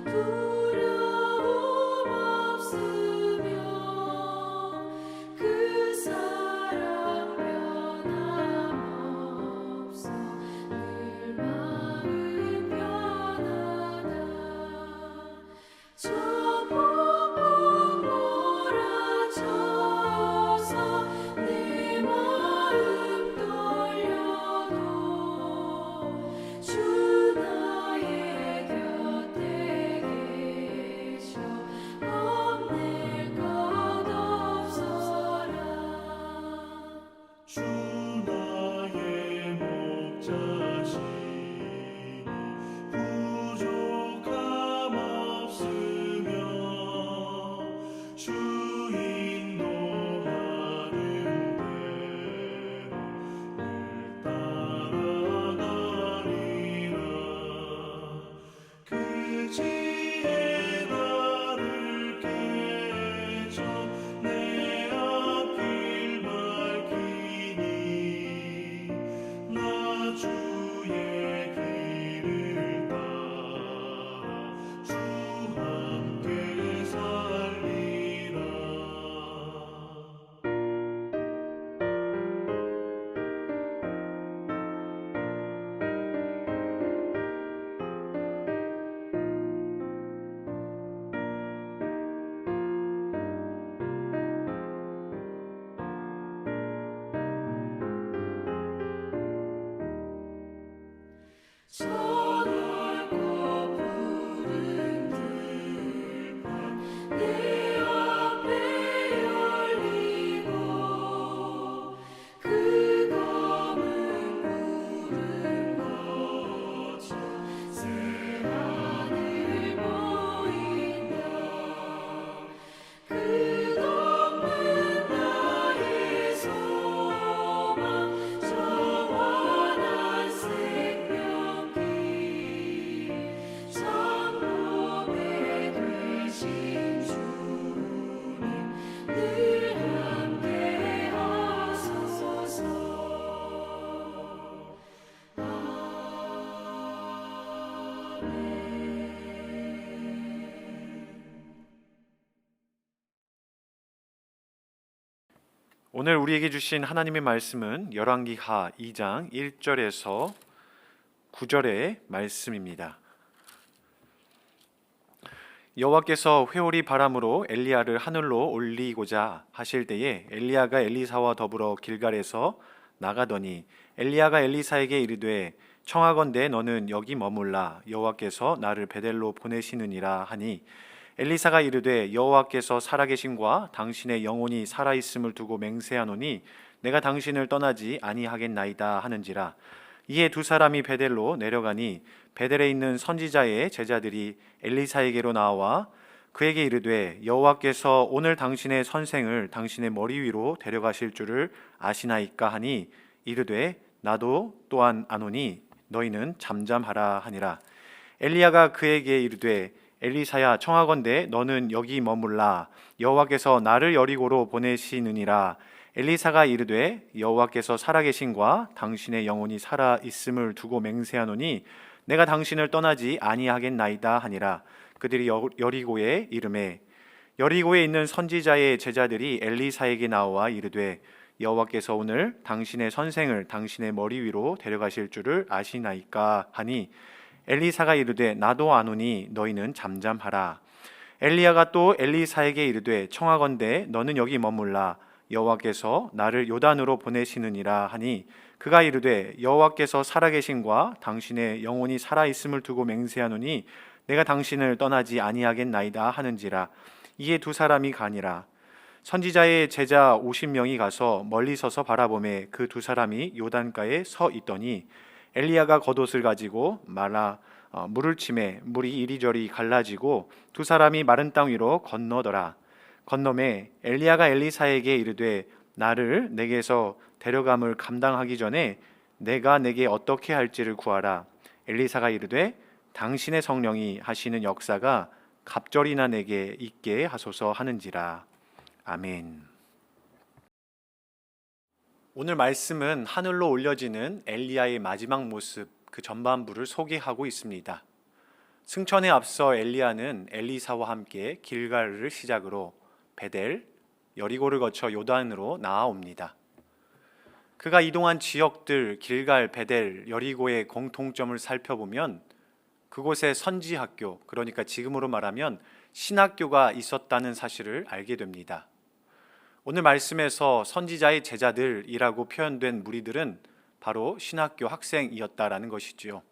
두려움 없으며 그 사랑 변함없어 늘 마음 편하다. 저 폭풍 몰아쳐서 내 마음 떨려도 주 나의 곁에 계셔 겁낼 것 없어라. 주 나의 목자시니 부족함 없으며 주 인도하는 대로 늘 따라가리라. 그 지혜 나를 깨쳐 내 앞길 밝히니 나 주의 길을 따라 주 함께 살리라. 저 넓고 푸른 들판 내 앞에 열리고 그 검은 구름 거쳐 새하늘 보인다. 끝없는 나의 소망 저 환한 생명길 성도배 되신 주님 늘 함께 하소서. 오늘 우리에게 주신 하나님의 말씀은 열왕기하 2장 1절에서 9절의 말씀입니다. 여호와께서 회오리 바람으로 엘리야를 하늘로 올리고자 하실 때에 엘리야가 엘리사와 더불어 길갈에서 나가더니 엘리야가 엘리사에게 이르되 청하건대 너는 여기 머물라 여호와께서 나를 베델로 보내시느니라 하니 엘리사가 이르되 여호와께서 살아계심과 당신의 영혼이 살아있음을 두고 맹세하노니 내가 당신을 떠나지 아니하겠나이다 하는지라. 이에 두 사람이 베델로 내려가니 베델에 있는 선지자의 제자들이 엘리사에게로 나와 그에게 이르되 여호와께서 오늘 당신의 선생을 당신의 머리 위로 데려가실 줄을 아시나이까 하니 이르되 나도 또한 아노니 너희는 잠잠하라 하니라. 엘리야가 그에게 이르되 엘리사야 청하건대 너는 여기 머물라 여호와께서 나를 여리고로 보내시느니라. 엘리사가 이르되 여호와께서 살아계신과 당신의 영혼이 살아 있음을 두고 맹세하노니 내가 당신을 떠나지 아니하겠나이다 하니라. 그들이 여리고에 이르매 여리고에 있는 선지자의 제자들이 엘리사에게 나와 이르되 여호와께서 오늘 당신의 선생을 당신의 머리 위로 데려가실 줄을 아시나이까 하니 엘리사가 이르되 나도 아노니 너희는 잠잠하라. 엘리야가 또 엘리사에게 이르되 청하건대 너는 여기 머물라 여호와께서 나를 요단으로 보내시느니라 하니 그가 이르되 여호와께서 살아계신과 당신의 영혼이 살아있음을 두고 맹세하노니 내가 당신을 떠나지 아니하겠나이다 하는지라. 이에 두 사람이 가니라. 선지자의 제자 50명이 가서 멀리 서서 바라보매 그 두 사람이 요단가에 서 있더니 엘리야가 겉옷을 가지고 말라 물을 치매 물이 이리저리 갈라지고 두 사람이 마른 땅 위로 건너더라. 건너매 엘리야가 엘리사에게 이르되 나를 내게서 데려감을 감당하기 전에 내가 내게 어떻게 할지를 구하라. 엘리사가 이르되 당신의 성령이 하시는 역사가 갑절이나 내게 있게 하소서 하는지라. 아멘. 오늘 말씀은 하늘로 올려지는 엘리야의 마지막 모습, 그 전반부를 소개하고 있습니다. 승천에 앞서 엘리야는 엘리사와 함께 길갈을 시작으로 베델, 여리고를 거쳐 요단으로 나아옵니다. 그가 이동한 지역들 길갈, 베델, 여리고의 공통점을 살펴보면 그곳에 선지학교, 그러니까 지금으로 말하면 신학교가 있었다는 사실을 알게 됩니다. 오늘 말씀에서 선지자의 제자들이라고 표현된 무리들은 바로 신학교 학생이었다라는 것이지요.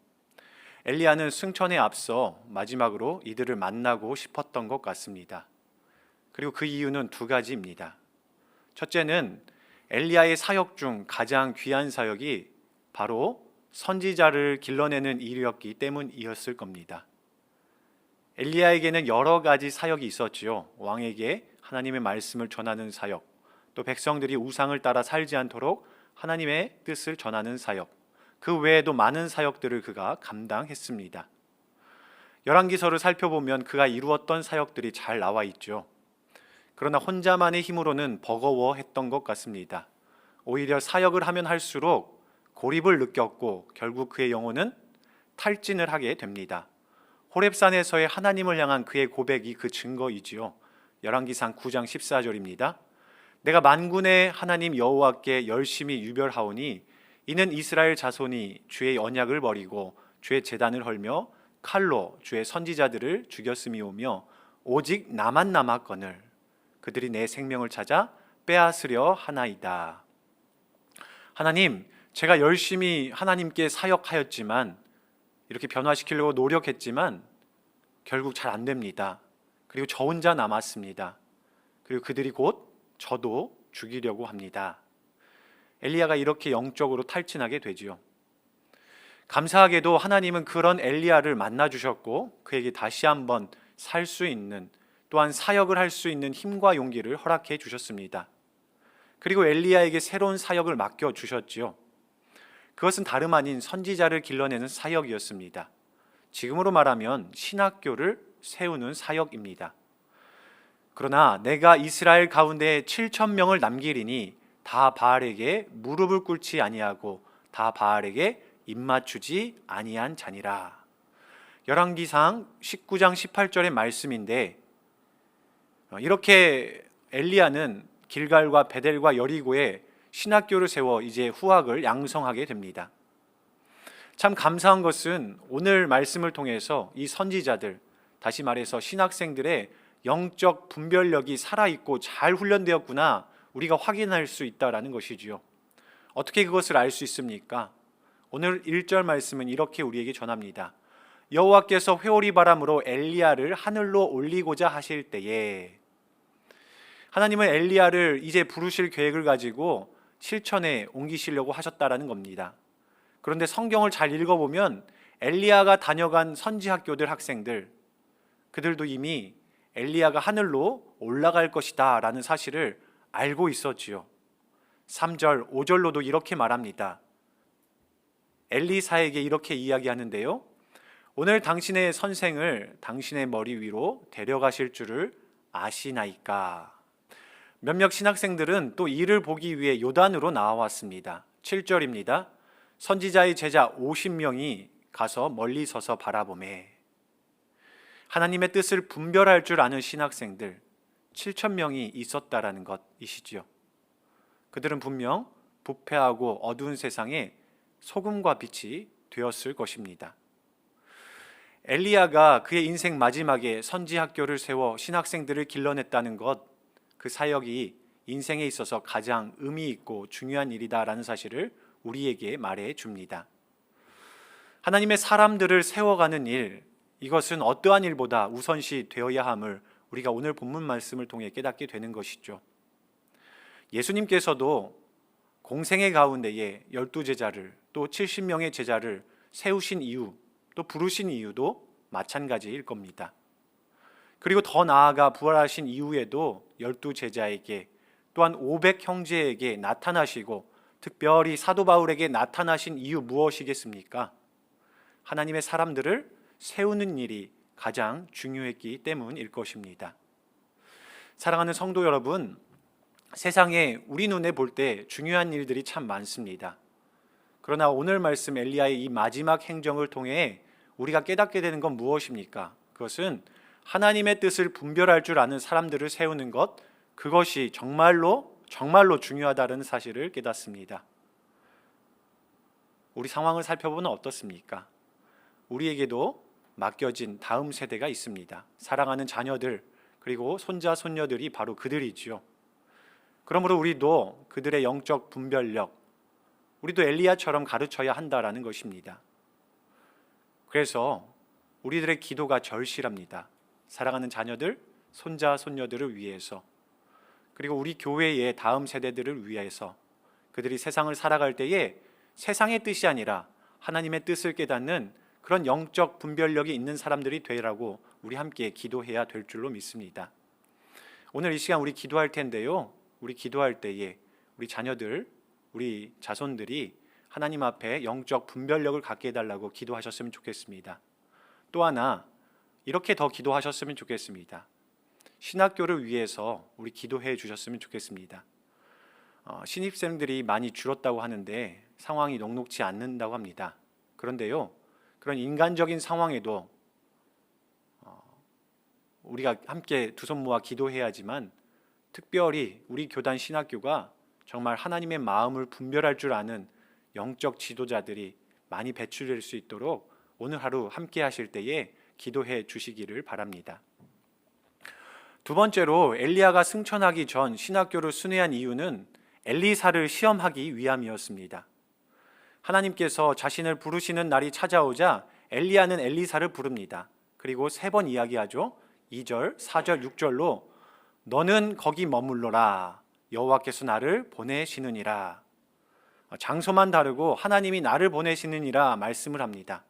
엘리야는 승천에 앞서 마지막으로 이들을 만나고 싶었던 것 같습니다. 그리고 그 이유는 두 가지입니다. 첫째는 엘리야의 사역 중 가장 귀한 사역이 바로 선지자를 길러내는 일이었기 때문이었을 겁니다. 엘리야에게는 여러 가지 사역이 있었지요. 왕에게 하나님의 말씀을 전하는 사역, 또 백성들이 우상을 따라 살지 않도록 하나님의 뜻을 전하는 사역, 그 외에도 많은 사역들을 그가 감당했습니다. 열왕기서를 살펴보면 그가 이루었던 사역들이 잘 나와 있죠. 그러나 혼자만의 힘으로는 버거워했던 것 같습니다. 오히려 사역을 하면 할수록 고립을 느꼈고 결국 그의 영혼은 탈진을 하게 됩니다. 호렙산에서의 하나님을 향한 그의 고백이 그 증거이지요. 열왕기상 9장 14절입니다. 내가 만군의 하나님 여호와께 열심히 유별하오니 이는 이스라엘 자손이 주의 언약을 버리고 주의 제단을 헐며 칼로 주의 선지자들을 죽였음이오며 오직 나만 남았거늘 그들이 내 생명을 찾아 빼앗으려 하나이다. 하나님, 제가 열심히 하나님께 사역하였지만 이렇게 변화시키려고 노력했지만 결국 잘 안 됩니다. 그리고 저 혼자 남았습니다. 그리고 그들이 곧 저도 죽이려고 합니다. 엘리야가 이렇게 영적으로 탈진하게 되지요. 감사하게도 하나님은 그런 엘리야를 만나 주셨고 그에게 다시 한번 살 수 있는, 또한 사역을 할 수 있는 힘과 용기를 허락해 주셨습니다. 그리고 엘리야에게 새로운 사역을 맡겨 주셨지요. 그것은 다름 아닌 선지자를 길러내는 사역이었습니다. 지금으로 말하면 신학교를 세우는 사역입니다. 그러나 내가 이스라엘 가운데 7,000명을 남기리니 다 바알에게 무릎을 꿇지 아니하고 다 바알에게 입맞추지 아니한 자니라. 열왕기상 19장 18절의 말씀인데, 이렇게 엘리야는 길갈과 베델과 여리고에 신학교를 세워 이제 후학을 양성하게 됩니다. 참 감사한 것은 오늘 말씀을 통해서 이 선지자들, 다시 말해서 신학생들의 영적 분별력이 살아있고 잘 훈련되었구나 우리가 확인할 수 있다라는 것이지요. 어떻게 그것을 알 수 있습니까? 오늘 1절 말씀은 이렇게 우리에게 전합니다. 여호와께서 회오리 바람으로 엘리야를 하늘로 올리고자 하실 때에, 하나님은 엘리야를 이제 부르실 계획을 가지고 실천에 옮기시려고 하셨다라는 겁니다. 그런데 성경을 잘 읽어보면 엘리야가 다녀간 선지학교들 학생들, 그들도 이미 엘리야가 하늘로 올라갈 것이다 라는 사실을 알고 있었지요. 3절, 5절로도 이렇게 말합니다. 엘리사에게 이렇게 이야기하는데요. 오늘 당신의 선생을 당신의 머리 위로 데려가실 줄을 아시나이까. 몇몇 신학생들은 또 이를 보기 위해 요단으로 나와왔습니다. 7절입니다. 선지자의 제자 50명이 가서 멀리 서서 바라보매. 하나님의 뜻을 분별할 줄 아는 신학생들 7,000명이 있었다라는 것이시지요. 그들은 분명 부패하고 어두운 세상에 소금과 빛이 되었을 것입니다. 엘리야가 그의 인생 마지막에 선지학교를 세워 신학생들을 길러냈다는 것, 그 사역이 인생에 있어서 가장 의미 있고 중요한 일이다라는 사실을 우리에게 말해 줍니다. 하나님의 사람들을 세워가는 일, 이것은 어떠한 일보다 우선시 되어야 함을 우리가 오늘 본문 말씀을 통해 깨닫게 되는 것이죠. 예수님께서도 공생의 가운데에 12제자를 또 70명의 제자를 세우신 이유, 또 부르신 이유도 마찬가지일 겁니다. 그리고 더 나아가 부활하신 이후에도 12제자에게 또한 500형제에게 나타나시고 특별히 사도 바울에게 나타나신 이유 무엇이겠습니까? 하나님의 사람들을 세우는 일이 가장 중요했기 때문일 것입니다. 사랑하는 성도 여러분, 세상에 우리 눈에 볼 때 중요한 일들이 참 많습니다. 그러나 오늘 말씀 엘리야의 이 마지막 행정을 통해 우리가 깨닫게 되는 건 무엇입니까? 그것은 하나님의 뜻을 분별할 줄 아는 사람들을 세우는 것, 그것이 정말로 중요하다는 사실을 깨닫습니다. 우리 상황을 살펴보면 어떻습니까? 우리에게도 맡겨진 다음 세대가 있습니다. 사랑하는 자녀들, 그리고 손자, 손녀들이 바로 그들이지요. 그러므로 우리도 그들의 영적 분별력, 우리도 엘리야처럼 가르쳐야 한다라는 것입니다. 그래서 우리들의 기도가 절실합니다. 사랑하는 자녀들, 손자, 손녀들을 위해서, 그리고 우리 교회의 다음 세대들을 위해서, 그들이 세상을 살아갈 때에 세상의 뜻이 아니라 하나님의 뜻을 깨닫는 그런 영적 분별력이 있는 사람들이 되라고 우리 함께 기도해야 될 줄로 믿습니다. 오늘 이 시간 우리 기도할 텐데요, 우리 기도할 때에 우리 자녀들, 우리 자손들이 하나님 앞에 영적 분별력을 갖게 해달라고 기도하셨으면 좋겠습니다. 또 하나 이렇게 더 기도하셨으면 좋겠습니다. 신학교를 위해서 우리 기도해 주셨으면 좋겠습니다. 신입생들이 많이 줄었다고 하는데 상황이 녹록지 않는다고 합니다. 그런데요, 그런 인간적인 상황에도 우리가 함께 두 손 모아 기도해야지만, 특별히 우리 교단 신학교가 정말 하나님의 마음을 분별할 줄 아는 영적 지도자들이 많이 배출될 수 있도록 오늘 하루 함께 하실 때에 기도해 주시기를 바랍니다. 두 번째로, 엘리야가 승천하기 전 신학교를 순회한 이유는 엘리사를 시험하기 위함이었습니다. 하나님께서 자신을 부르시는 날이 찾아오자 엘리야는 엘리사를 부릅니다. 그리고 3번 이야기하죠. 2절, 4절, 6절로 너는 거기 머물러라. 여호와께서 나를 보내시느니라. 장소만 다르고 하나님이 나를 보내시느니라 말씀을 합니다.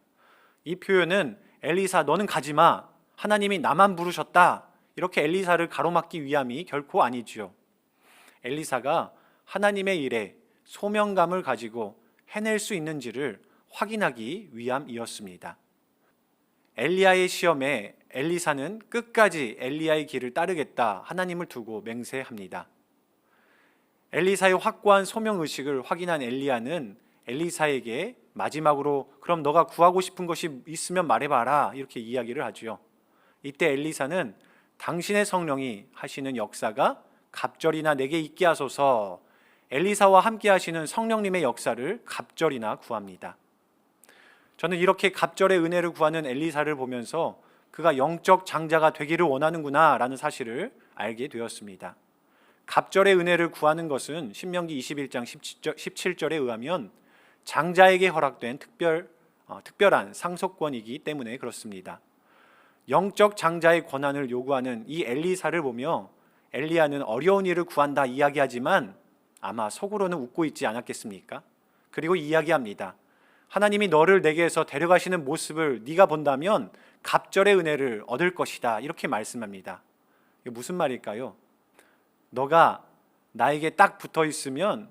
이 표현은 엘리사 너는 가지마, 하나님이 나만 부르셨다, 이렇게 엘리사를 가로막기 위함이 결코 아니지요. 엘리사가 하나님의 일에 소명감을 가지고 해낼 수 있는지를 확인하기 위함이었습니다. 엘리야의 시험에 엘리사는 끝까지 엘리야의 길을 따르겠다 하나님을 두고 맹세합니다. 엘리사의 확고한 소명의식을 확인한 엘리야는 엘리사에게 마지막으로 그럼 너가 구하고 싶은 것이 있으면 말해봐라, 이렇게 이야기를 하죠. 이때 엘리사는 당신의 성령이 하시는 역사가 갑절이나 내게 있게 하소서, 엘리사와 함께 하시는 성령님의 역사를 갑절이나 구합니다. 저는 이렇게 갑절의 은혜를 구하는 엘리사를 보면서 그가 영적 장자가 되기를 원하는구나 라는 사실을 알게 되었습니다. 갑절의 은혜를 구하는 것은 신명기 21장 17절에 의하면 장자에게 허락된 특별한 상속권이기 때문에 그렇습니다. 영적 장자의 권한을 요구하는 이 엘리사를 보며 엘리야는 어려운 일을 구한다 이야기하지만 아마 속으로는 웃고 있지 않았겠습니까? 그리고 이야기합니다. 하나님이 너를 내게서 데려가시는 모습을 네가 본다면 갑절의 은혜를 얻을 것이다, 이렇게 말씀합니다. 이게 무슨 말일까요? 너가 나에게 딱 붙어 있으면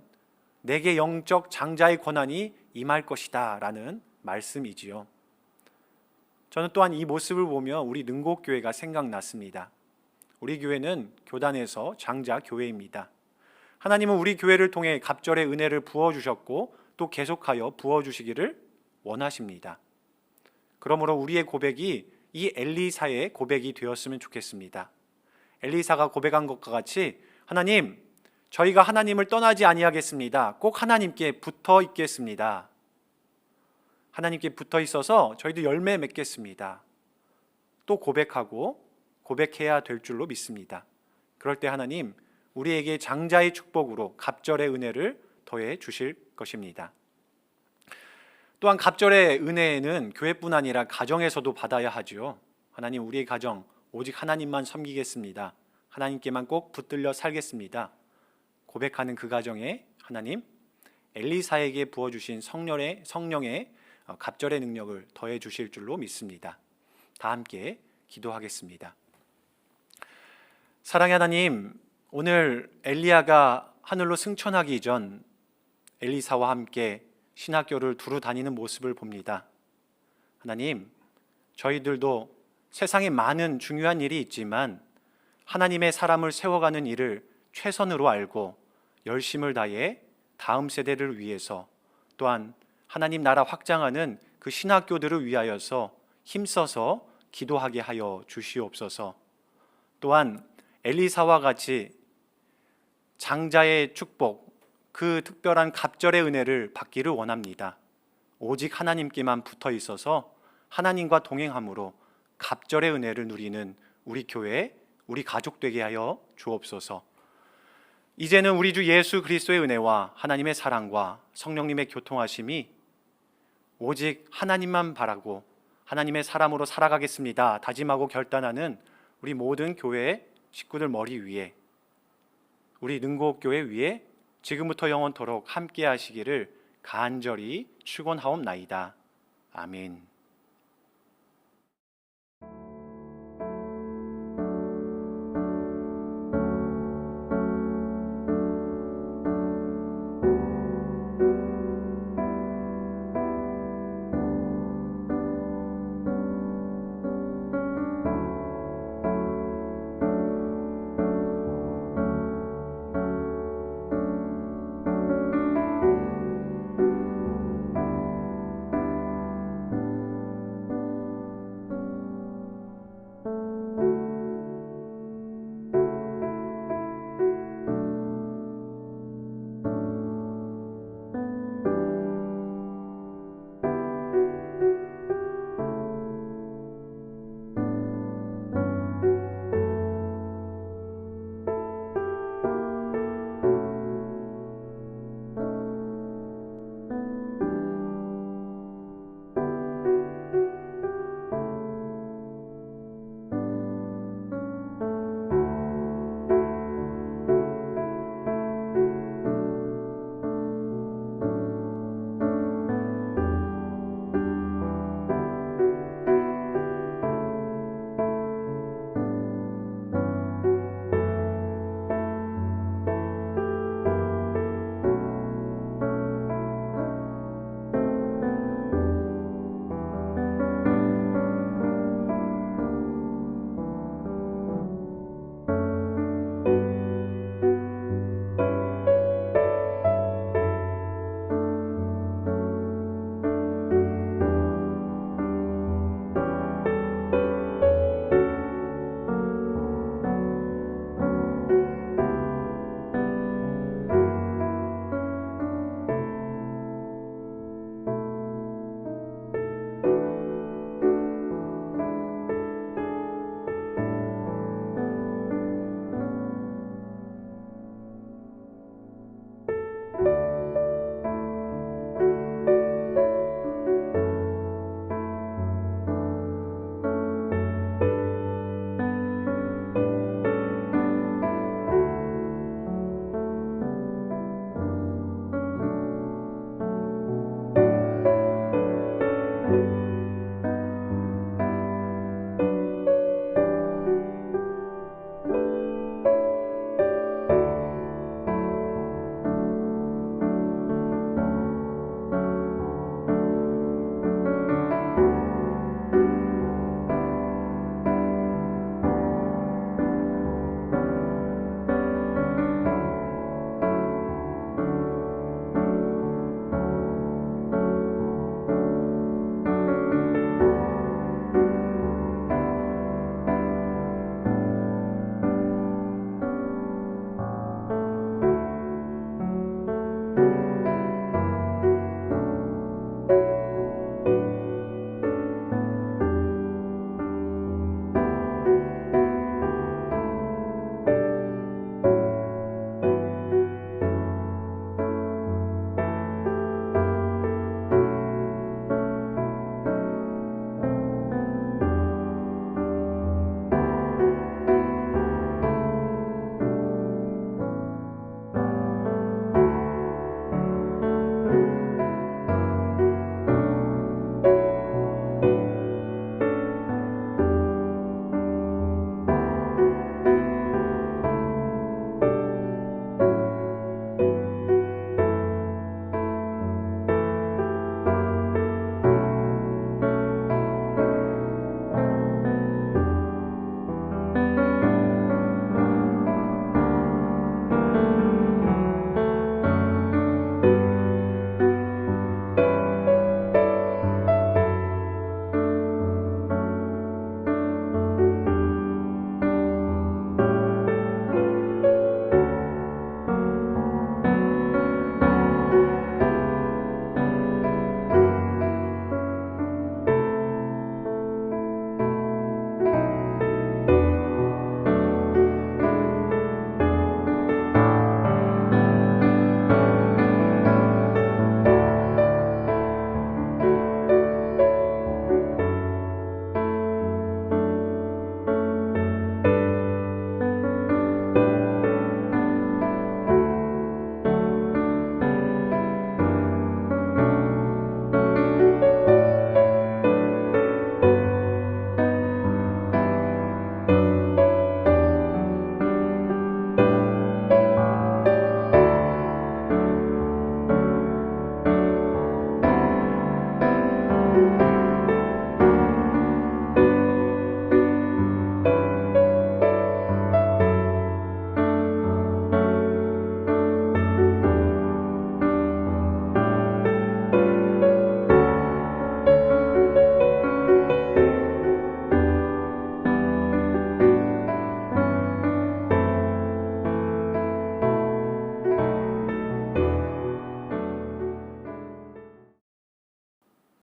내게 영적 장자의 권한이 임할 것이다 라는 말씀이지요. 저는 또한 이 모습을 보며 우리 능곡교회가 생각났습니다. 우리 교회는 교단에서 장자 교회입니다. 하나님은 우리 교회를 통해 갑절의 은혜를 부어주셨고 또 계속하여 부어주시기를 원하십니다. 그러므로 우리의 고백이 이 엘리사의 고백이 되었으면 좋겠습니다. 엘리사가 고백한 것과 같이 하나님, 저희가 하나님을 떠나지 아니하겠습니다. 꼭 하나님께 붙어 있겠습니다. 하나님께 붙어 있어서 저희도 열매 맺겠습니다. 또 고백하고 고백해야 될 줄로 믿습니다. 그럴 때 하나님 우리에게 장자의 축복으로 갑절의 은혜를 더해 주실 것입니다. 또한 갑절의 은혜는 교회뿐 아니라 가정에서도 받아야 하죠. 하나님, 우리의 가정 오직 하나님만 섬기겠습니다. 하나님께만 꼭 붙들려 살겠습니다. 고백하는 그 가정에 하나님, 엘리사에게 부어주신 성령의 갑절의 능력을 더해 주실 줄로 믿습니다. 다 함께 기도하겠습니다. 사랑의 하나님, 오늘 엘리야가 하늘로 승천하기 전 엘리사와 함께 신학교를 두루 다니는 모습을 봅니다. 하나님, 저희들도 세상에 많은 중요한 일이 있지만 하나님의 사람을 세워가는 일을 최선으로 알고 열심을 다해 다음 세대를 위해서, 또한 하나님 나라 확장하는 그 신학교들을 위하여서 힘써서 기도하게 하여 주시옵소서. 또한 엘리사와 같이 장자의 축복, 그 특별한 갑절의 은혜를 받기를 원합니다. 오직 하나님께만 붙어 있어서 하나님과 동행함으로 갑절의 은혜를 누리는 우리 교회, 우리 가족 되게 하여 주옵소서. 이제는 우리 주 예수 그리스도의 은혜와 하나님의 사랑과 성령님의 교통하심이 오직 하나님만 바라고 하나님의 사람으로 살아가겠습니다 다짐하고 결단하는 우리 모든 교회 식구들 머리 위에, 우리 능곡교회 위에 지금부터 영원토록 함께 하시기를 간절히 축원하옵나이다. 아멘.